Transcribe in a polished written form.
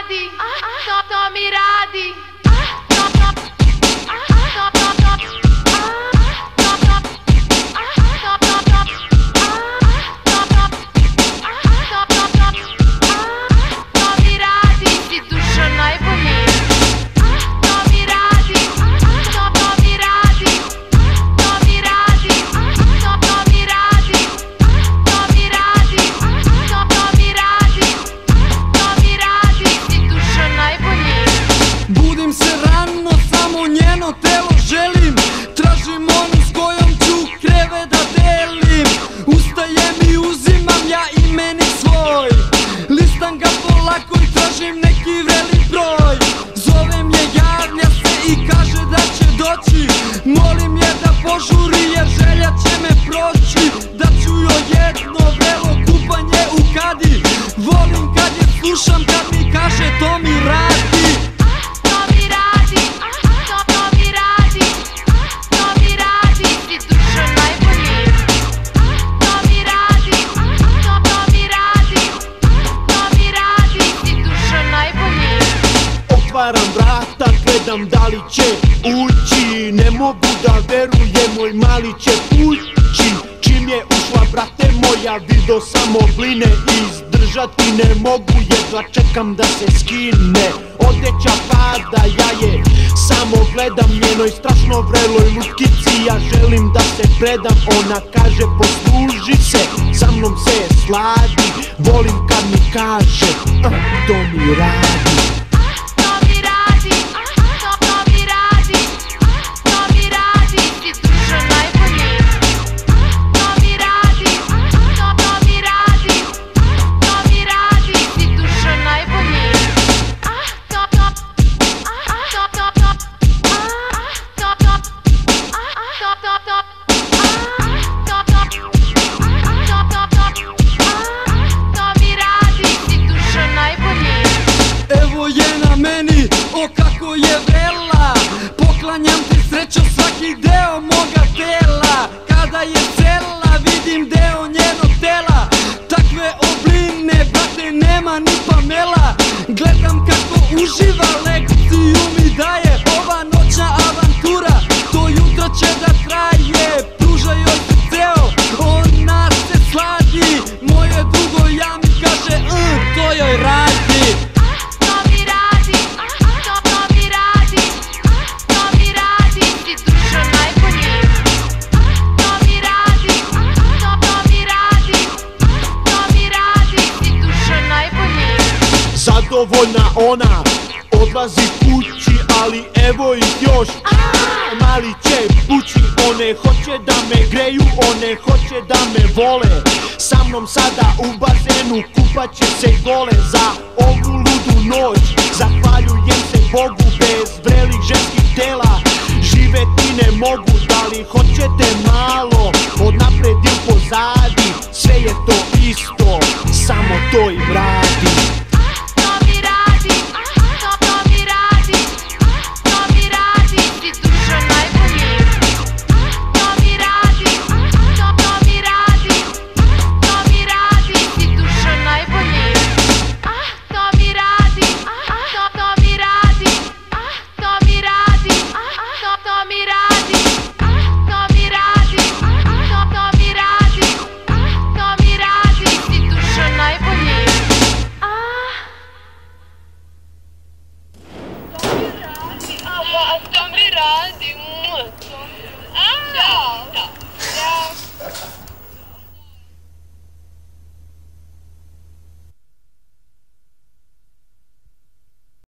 radi, to mi radi. Molim je da požuri jer želja će me proći. Da ću joj jedno vrelo kupanje u kadi. Volim kad je slušam kad mi kaže to mi radi. To mi radi, to mi radi. To mi radi, si duša najbolji. To mi radi, to mi radi. To mi radi, si duša najbolji. Otvaram vrata, gledam da li će ući. Ne mogu da verujem, moj mali će ući. Čim je ušla, brate moja, vidio sam obline. Izdržati ne mogu, jedva čekam da se skine. Odeća pada, ja je samo gledam. Njenoj strašno vreloj lutkici ja želim da se predam. Ona kaže posluži se, sa mnom se sladi. Volim kad mi kaže to mi radi. O kako je vrela, poklanjam ti srećo svaki deo moga tela. Kada je cela vidim deo njenog tela. Takve obline brate nema ni Pamela. Gledam kako uživa, lekciju mi daje. Ova noćna avantura do jutra će da traje. Pruža joj se ceo, ona se sladi. Moje drugo ja mi kaže to joj radi. Zadovoljna ona odlazi kući, ali evo ih još. Mali će pući, one hoće da me greju, one hoće da me vole. Sa mnom sada u bazenu kupat će se gole. Za ovu ludu noć zahvaljujem se Bogu. Bez vrelih ženskih tela živeti ne mogu. Da li hoćete malo od napred ili pozadi, sve je to isto, samo to im radi.